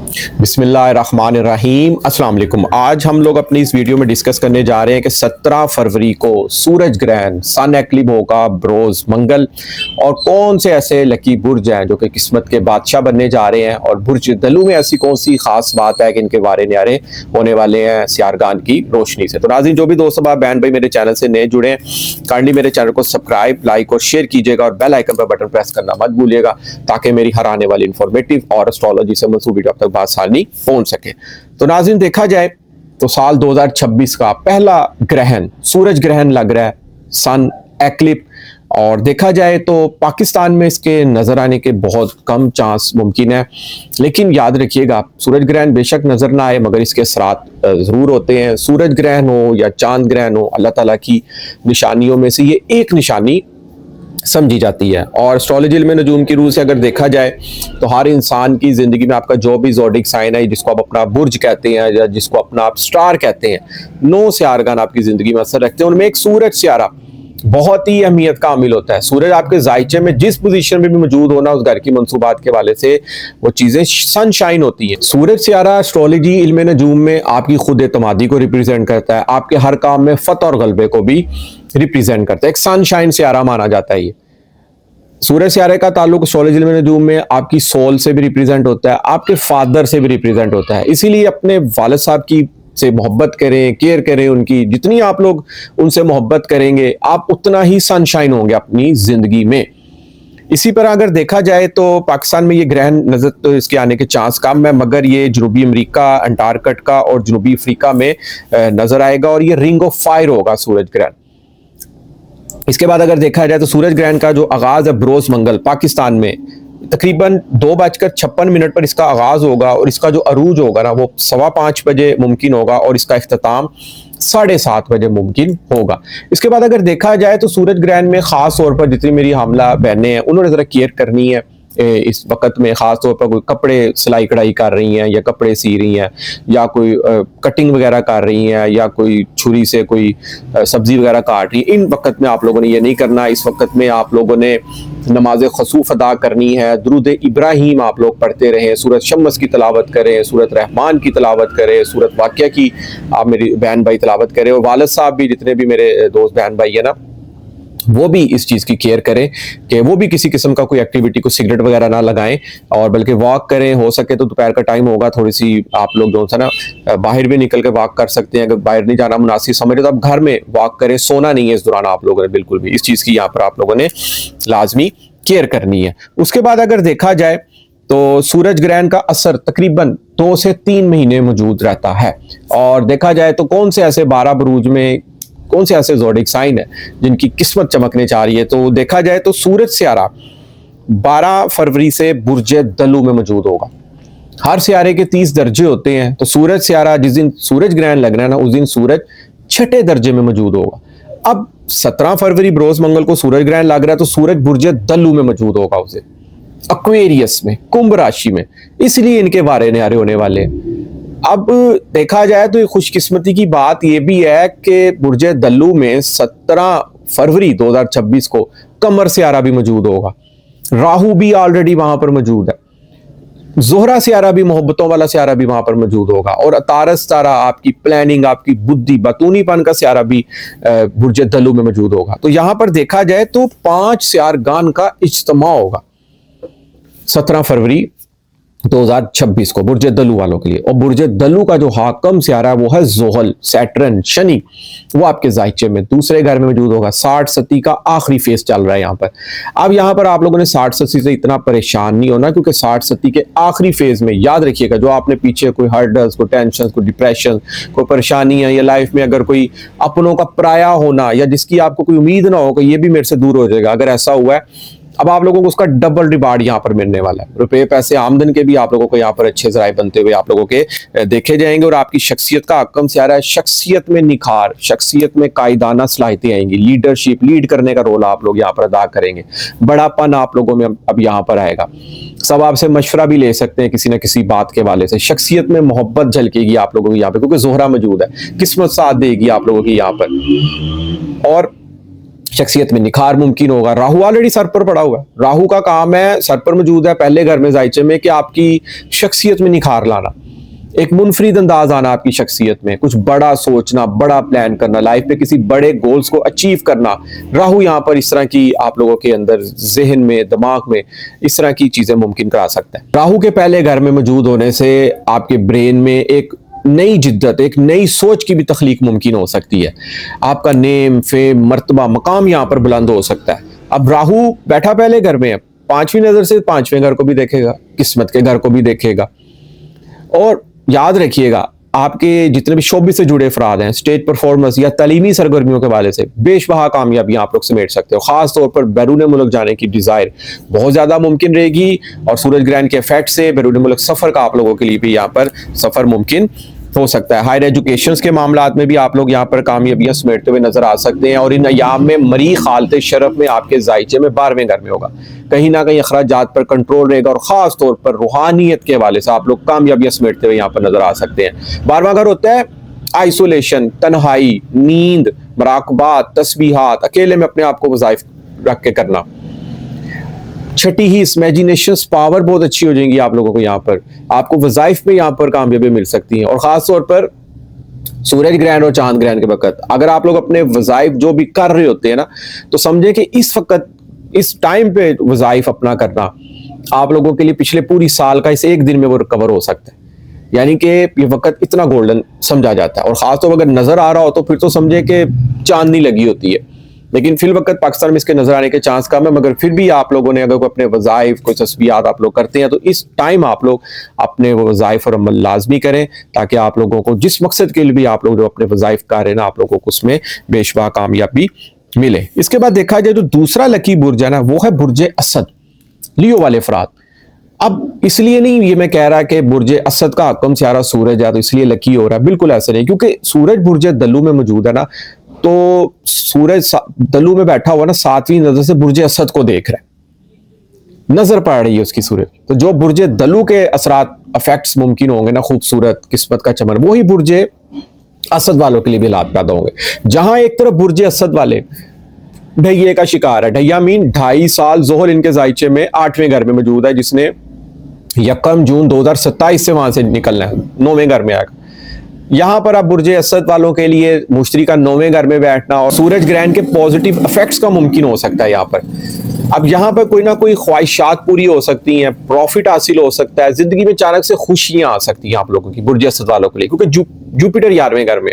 बिस्मिल्लाहिर्रहमानिर्रहीम अस्सलाम वालेकुम। आज हम लोग अपनी इस वीडियो में डिस्कस करने जा रहे हैं कि 17 फरवरी को सूरज ग्रहण सन एक्लिप्स होगा ब्रोज मंगल, और कौन से ऐसे लकी बुर्ज हैं जो कि किस्मत के बादशाह बनने जा रहे हैं, और बुर्ज दलू में ऐसी कौन सी खास बात है कि इनके बारे न्यारे होने वाले हैं सियारगान की रोशनी से। तो नाज़रीन, जो भी दोस्त अब बहन भाई मेरे चैनल से नए जुड़े हैं, काइंडली मेरे चैनल को सब्सक्राइब, लाइक और शेयर कीजिएगा, और बेल आइकन पर बटन प्रेस करना मत भूलिएगा ताकि मेरी हर आने वाली इंफॉर्मेटिव और एस्ट्रोलॉजी से मंसूब वीडियो आप तक आसानी पहुंच सके। तो नाज़रीन, देखा जाए तो साल 2026 का पहला ग्रहण सूरज ग्रहण लग रहा है, सन एक्लिप्स, और देखा जाए तो पाकिस्तान में इसके नजर आने के बहुत कम चांस मुमकिन है। लेकिन याद रखिएगा, सूरज ग्रहण बेशक नजर ना आए मगर इसके असरात जरूर होते हैं। सूरज ग्रहण हो या चांद ग्रहण हो, अल्लाह ताला की निशानियों में से ये एक निशानी समझी जाती है। और एस्ट्रोलॉजी इल्म नजूम की रूह से अगर देखा जाए तो हर इंसान की जिंदगी में आपका जो भी ज़ोडिक साइन है, जिसको आप अपना बुर्ज कहते हैं या जिसको अपना आप स्टार कहते हैं, 9 सियारगान आपकी जिंदगी में असर रखते हैं। उनमें एक सूरज सियारा बहुत ही अहमियत का हामिल होता है। सूरज आपके जायचे में जिस पोजीशन में भी मौजूद होना, उस घर की मंसूबात के वाले से वो चीजें सनशाइन होती हैं। सूरज सियारा एस्ट्रोलॉजी इल्म नजूम में आपकी खुद एतमादी को रिप्रेजेंट करता है, आपके हर काम में फतह और गलबे को भी रिप्रेजेंट करता है। एक सनशाइन सियारा माना जाता है ये। सूरज सियारे का ताल्लुक एस्ट्रोलॉजी इल्म नजूम में आपकी सोल से भी रिप्रेजेंट होता है, आपके फादर से भी रिप्रेजेंट होता है। इसीलिए अपने वालिद साहब की से मोहब्बत करें, केयर करें उनकी। जितनी आप लोग उनसे मोहब्बत करेंगे, आप उतना ही सनशाइन होंगे अपनी जिंदगी में। इसी तरह अगर देखा जाए तो पाकिस्तान में ये ग्रहण नजर तो इसके आने के चांस कम है, मगर ये जनूबी अमेरिका, अंटार्कटिका और जनूबी अफ्रीका में नजर आएगा, और ये रिंग ऑफ फायर होगा सूरज ग्रहण। इसके बाद अगर देखा जाए तो सूरज ग्रहण का जो आगाज है ब्रोज मंगल, पाकिस्तान में तकरीबन 2:56 पर इसका आगाज होगा, और इसका जो अरूज होगा ना वो 5:15 बजे मुमकिन होगा, और इसका इख्तिताम 7:30 बजे मुमकिन होगा। इसके बाद अगर देखा जाए तो सूरज ग्रहण में खास तौर पर जितनी मेरी हामला बहनें हैं उन्होंने जरा केयर करनी है। इस वक्त में खास तौर पर कोई कपड़े सिलाई कढ़ाई कर रही हैं या कपड़े सी रही हैं या कोई कटिंग वगैरह कर रही हैं या कोई छुरी से कोई सब्जी वगैरह काट रही है, इन वक्त में आप लोगों ने ये नहीं करना। इस वक्त में आप लोगों ने नमाज खसूफ अदा करनी है, दुरूद इब्राहिम आप लोग पढ़ते रहें, सूरत शम्स की तलावत करें, सूरत रहमान की तलावत करें, सूरत वाक़िया की आप मेरी बहन भाई तलावत करें, और वालिद साहब भी जितने भी मेरे दोस्त बहन भाई है ना, वो भी इस चीज़ की केयर करें कि वो भी किसी किस्म का कोई एक्टिविटी को सिगरेट वगैरह ना लगाएं, और बल्कि वॉक करें। हो सके तो दोपहर का टाइम होगा, थोड़ी सी आप लोग जो है ना बाहर भी निकल के वॉक कर सकते हैं। अगर बाहर नहीं जाना मुनासिब समझे तो आप घर में वॉक करें, सोना नहीं है इस दौरान आप लोगों ने बिल्कुल भी। इस चीज़ की यहाँ पर आप लोगों ने लाजमी केयर करनी है। उसके बाद अगर देखा जाए तो सूरज ग्रहण का असर तकरीबन 2 से 3 महीने मौजूद रहता है, और देखा जाए तो कौन से ऐसे 12 बुरूज में कौन से ऐसे ज़ोडिक साइन है जिनकी किस्मत चमकने जा रही है। तो देखा जाए तो सूरज सियारा 12 फरवरी से बुर्ज दलू में मौजूद होगा। हर सियारे के 30 दर्जे होते हैं, तो सूरज सियारा जिस दिन सूरज ग्रहण लगना है ना, उस दिन सूरज 6ठे दर्जे में मौजूद होगा। अब 17 फरवरी बरोज मंगल को सूरज ग्रहण लग रहा है, तो सूरज बुर्ज दलू में मौजूद होगा उस दिन, एक्वेरियस में, कुंभ राशि में। इसलिए इनके बारे न्यारे होने वाले हैं। अब देखा जाए तो खुशकिस्मती की बात यह भी है कि बुर्ज दल्लू में 17 फरवरी 2026 को कमर सियारा भी मौजूद होगा, राहु भी ऑलरेडी वहां पर मौजूद है, जोहरा सियारा भी, मोहब्बतों वाला सियारा भी वहां पर मौजूद होगा, और अतारस सियारा आपकी प्लानिंग, आपकी बुद्धि, बतूनीपन का सियारा भी बुर्ज दल्लू में मौजूद होगा। तो यहां पर देखा जाए तो 5 सियारगान का इज्तिमा होगा 17 फरवरी 2026 को बुर्ज दलू वालों के लिए। और बुर्ज दलू का जो हाकम सियारा है वो है जोहल, सैटर्न, शनि, वो आपके जायचे में दूसरे घर में मौजूद होगा। 60 सती का आखिरी फेज चल रहा है यहाँ पर। अब यहाँ पर आप लोगों ने 60 सती से इतना परेशान नहीं होना, क्योंकि 60 सती के आखिरी फेज में याद रखिएगा जो आपने पीछे कोई हर्डल्स, कोई टेंशन, कोई डिप्रेशन, कोई परेशानी है, या लाइफ में अगर कोई अपनों का पराया होना या जिसकी आपको कोई उम्मीद ना हो कि ये भी मेरे से दूर हो जाएगा, अगर ऐसा हुआ है, अब आप लोगों को उसका डबल रिवार्ड यहाँ पर मिलने वाला है। रुपए पैसे आमदन के भी आप लोगों को यहाँ पर अच्छे जराए बनते हुए आप लोगों के देखे जाएंगे, और आपकी शख्सियत का हकम सियारा है। शख्सियत में निखार, शख्सियत में कायदाना सलाहियतें आएंगी, लीडरशिप, लीड करने का रोल आप लोग यहाँ पर अदा करेंगे, बड़ापन आप लोगों में अब यहाँ पर आएगा। सब आपसे मशवरा भी ले सकते हैं किसी न किसी बात के वाले से। शख्सियत में मोहब्बत झलकेगी आप लोगों की यहाँ पे, क्योंकि जोहरा मौजूद है, किस्मत साथ देगी आप लोगों की यहाँ पर। और शख्सियत में निखार मुमकिन होगा। राहु ऑलरेडी सर पर पड़ा हुआ है, राहु का काम है, सर पर मौजूद है पहले घर में जायचे में, कि आपकी शख्सियत में निखार लाना, एक मुनफरिद अंदाज आना आपकी शख्सियत में, कुछ बड़ा सोचना, बड़ा प्लान करना, लाइफ में किसी बड़े गोल्स को अचीव करना। राहु यहाँ पर इस तरह की आप लोगों के अंदर जहन में, दिमाग में इस तरह की चीजें मुमकिन करा सकता है। राहु के पहले घर में मौजूद होने से आपके ब्रेन में एक नई जिद्दत, एक नई सोच की भी तख्लीक मुमकिन हो सकती है। आपका नेम, फेम, मर्तबा, मकाम यहाँ पर बुलंद हो सकता है। अब राहु बैठा पहले घर में है, पांचवी नजर से पांचवें घर को भी देखेगा, किस्मत के घर को भी देखेगा। और याद रखिएगा, आपके जितने भी शोबे से जुड़े अफराद हैं, स्टेज परफॉर्मेंस या तालीमी सरगर्मियों के वाले से बेशबहा कामयाबी आप लोग समेट सकते हो। खास तौर पर बैरून मुल्क जाने की डिजायर बहुत ज्यादा मुमकिन रहेगी, और सूरज ग्रहण के इफेक्ट से बैरून मुल्क सफर का आप लोगों के लिए भी यहाँ पर सफर मुमकिन हो सकता है। हायर एजुकेशन के मामलात में भी आप लोग यहाँ पर कामयाबियां समेटते हुए नजर आ सकते हैं। और इन अयाम में मरीख हालत शरफ में आपके जायचे में 12वें घर में होगा, कहीं ना कहीं अखराजात पर कंट्रोल रहेगा, और खास तौर पर रूहानियत के हवाले से आप लोग कामयाबियां समेटते हुए यहाँ पर नजर आ सकते हैं। 12वां घर होता है आइसोलेशन, तन्हाई, नींद, मराकबात, तस्बीहात, अकेले में अपने आप को वज़ाइफ रख के करना। छठी ही इमेजिनेशन पावर बहुत अच्छी हो जाएंगी आप लोगों को, यहाँ पर आपको वज़ाइफ में यहाँ पर कामयाबी मिल सकती हैं। और खास तौर पर सूरज ग्रहण और चांद ग्रहण के वक्त अगर आप लोग अपने वज़ाइफ जो भी कर रहे होते हैं ना, तो समझे कि इस वक्त, इस टाइम पे वज़ाइफ अपना करना आप लोगों के लिए पिछले पूरी साल का इस एक दिन में वो रिकवर हो सकता है। यानी कि ये वक्त इतना गोल्डन समझा जाता है। और खासतौर पर अगर नजर आ रहा हो तो फिर तो समझे कि चांदनी लगी होती है, लेकिन फिल वक्त पाकिस्तान में इसके नजर आने के चांस कम है। मगर फिर भी आप लोगों ने अगर अपने वज़ाइफ, कोई तस्बीहात आप लोग करते हैं, तो इस टाइम आप लोग अपने वज़ाइफ और अमल लाजमी करें, ताकि आप लोगों को जिस मकसद के लिए भी आप लोग जो अपने वज़ाइफ कर रहे हैं ना, आप लोगों को उसमें बेशबा कामयाबी मिले। इसके बाद देखा जाए तो दूसरा लकी बुर्ज है ना, वो है बुर्ज असद, लियो वाले अफराद। अब इसलिए नहीं ये मैं कह रहा कि बुर्ज असद का हकम सियारा सूरज है तो इसलिए लकी हो रहा है, बिल्कुल ऐसा नहीं, क्योंकि सूरज बुर्ज दल्लू में मौजूद है ना, तो सूरज दल्लू में बैठा हुआ ना, 7वीं नजर से बुर्ज असद को देख रहा है, नजर पड़ रही है उसकी सूरज। तो जो बुर्ज दल्लू के असरात, इफेक्ट्स मुमकिन होंगे ना, खूबसूरत किस्मत का चमन, वही बुर्ज असद वालों के लिए भी हालात पैदा होंगे। जहां एक तरफ बुर्ज असद वाले ढैये का शिकार है, ढैया मीन 2.5 साल जोहर इनके जायचे में 8वें घर में मौजूद है, जिसने 1 जून 2027 से वहां से निकलना है, 9वें घर में आएगा। यहां पर अब बुर्ज असद वालों के लिए मुश्तरी का 9वें घर में बैठना और सूरज ग्रहण के पॉजिटिव इफेक्ट्स का मुमकिन हो सकता है यहाँ पर। अब यहाँ पर कोई ना कोई ख्वाहिशात पूरी हो सकती हैं, प्रॉफिट हासिल हो सकता है, जिंदगी में अचानक से खुशियां आ सकती हैं आप लोगों की बुर्ज असद वालों के लिए, क्योंकि जुपिटर 11वें घर में।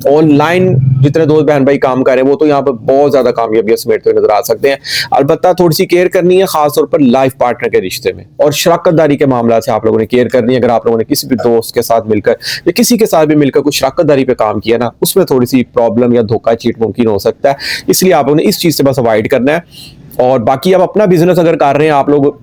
ऑनलाइन जितने दोस्त बहन भाई काम कर रहे हैं वो तो यहाँ पर बहुत ज्यादा कामयाबियां समेटते हुए नजर आ सकते हैं। अलबत्ता थोड़ी सी केयर करनी है, खासतौर पर लाइफ पार्टनर के रिश्ते में, और शराकतदारी के मामला से आप लोगों ने केयर करनी है। अगर आप लोगों ने किसी भी दोस्त के साथ मिलकर या किसी के साथ भी मिलकर कुछ शराकतदारी पे काम किया ना, उसमें थोड़ी सी प्रॉब्लम या धोखा चीट मुमकिन हो सकता है, इसलिए आप लोगों ने इस चीज से बस अवॉइड करना है। और बाकी अब अपना बिजनेस अगर कर रहे हैं आप लोग,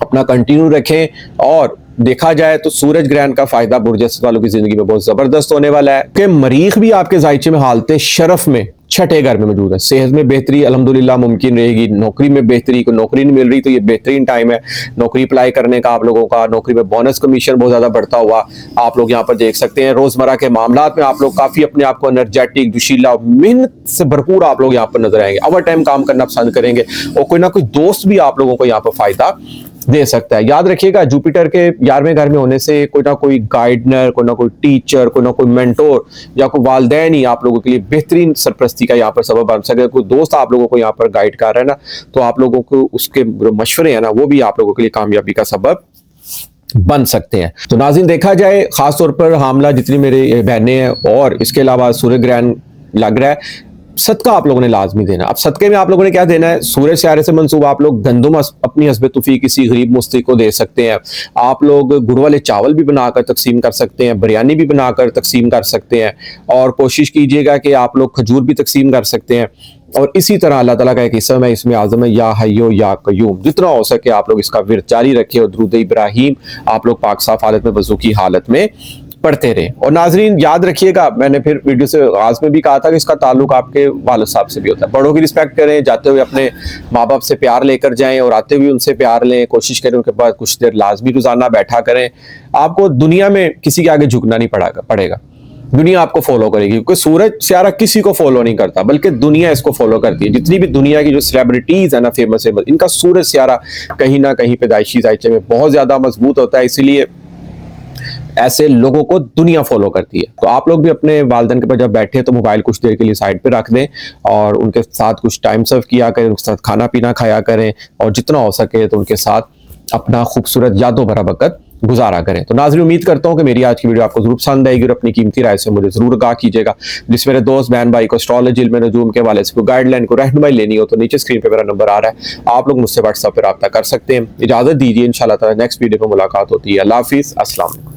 अपना कंटिन्यू रखें। और देखा जाए तो सूरज ग्रहण का फायदा बुर्ज असद वालों की जिंदगी में बहुत जबरदस्त होने वाला है कि मरीख भी आपके जायचे में हालते शरफ में 6ठे घर में मौजूद है। सेहत में बेहतरी अल्हम्दुलिल्लाह मुमकिन रहेगी, नौकरी में बेहतरी, को नौकरी नहीं मिल रही तो ये बेहतरीन टाइम है नौकरी अप्लाई करने का आप लोगों का। नौकरी में बोनस कमीशन बहुत ज्यादा बढ़ता हुआ आप लोग यहाँ पर देख सकते हैं। रोजमर्रा के मामलात में आप लोग काफी अपने आप को एनर्जेटिक, जोशीला, मेहनत से भरपूर आप लोग यहाँ पर नजर आएंगे, ओवर टाइम काम करना पसंद करेंगे, और कोई ना कोई दोस्त भी आप लोगों को यहाँ पर फायदा दे सकता है। याद रखिएगा, जुपिटर के 11वें घर में होने से कोई ना कोई गाइडनर, कोई ना कोई टीचर, कोई ना कोई मेंटोर या कोई वालदैन ही आप लोगों के लिए बेहतरीन सरपरस्ती का यहाँ पर सबब बन सके। कोई दोस्त आप लोगों को यहाँ पर गाइड कर रहा है ना, तो आप लोगों को उसके मशवरे हैं ना, वो भी आप लोगों के लिए कामयाबी का सबब बन सकते हैं। तो नाज़रीन, देखा जाए खासतौर पर हामला जितनी मेरे बहनें हैं, और इसके अलावा सूर्य ग्रहण लग रहा है, सदका आप लोगों ने लाजमी देना। अब सदके में आप लोगों ने क्या देना है, सूरज सियारे से मंसूब आप लोग गंदुम अपनी हस्बे तुफी किसी गरीब मुस्तहिक को दे सकते हैं। आप लोग गुड़ वाले चावल भी बनाकर तकसीम कर सकते हैं, बिरयानी भी बनाकर तकसीम कर सकते हैं, और कोशिश कीजिएगा कि आप लोग खजूर भी तकसीम कर सकते हैं। और इसी तरह अल्लाह ताला का एक इसम है, इसमें आज़म है या हय्यो या कयूम, जितना हो सके आप लोग इसका विर्द जारी रखें, और दुरूद इब्राहीम आप लोग पाक साफ हालत में, वज़ू की हालत में पढ़ते रहे। और नाजरीन याद रखिएगा, मैंने फिर वीडियो से आगाज में भी कहा था कि इसका ताल्लुक आपके वालिद साहब से भी होता है। बड़ों की रिस्पेक्ट करें, जाते हुए अपने माँ बाप से प्यार लेकर जाएं, और आते हुए उनसे प्यार लें। कोशिश करें उनके पास कुछ देर लाजमी रोजाना बैठा करें। आपको दुनिया में किसी के आगे झुकना नहीं पड़ेगा। दुनिया आपको फॉलो करेगी, क्योंकि सूरज सितारा किसी को फॉलो नहीं करता, बल्कि दुनिया इसको फॉलो करती है। जितनी भी दुनिया की जो सेलिब्रिटीज है ना, फेमस इनका सूरज सितारा कहीं ना कहीं पैदाइशी जायचे में बहुत ज्यादा मजबूत होता है, इसीलिए ऐसे लोगों को दुनिया फॉलो करती है। तो आप लोग भी अपने वालिदैन के पास जब बैठे तो मोबाइल कुछ देर के लिए साइड पे रख दें और उनके साथ कुछ टाइम सर्व किया करें, उनके साथ खाना पीना खाया करें, और जितना हो सके तो उनके साथ अपना खूबसूरत यादों भरा वक्त गुजारा करें। तो नाज़रीन, उम्मीद करता हूं कि मेरी आज की वीडियो आपको जरूर पसंद आएगी और अपनी कीमती राय से मुझे जरूर आगाह कीजिएगा। जिस मेरे दोस्त बहन भाई को एस्ट्रोलॉजी, इल्म नजूम के हवाले से कोई गाइडलाइन, को रहनुमाई लेनी हो तो नीचे स्क्रीन पे मेरा नंबर आ रहा है, आप लोग मुझसे व्हाट्सएप पर रब्ता कर सकते हैं। इजाजत दीजिए, इंशाल्लाह ताला नेक्स्ट वीडियो में मुलाकात होती है। अल्लाह हाफिज़, अस्सलाम वालेकुम।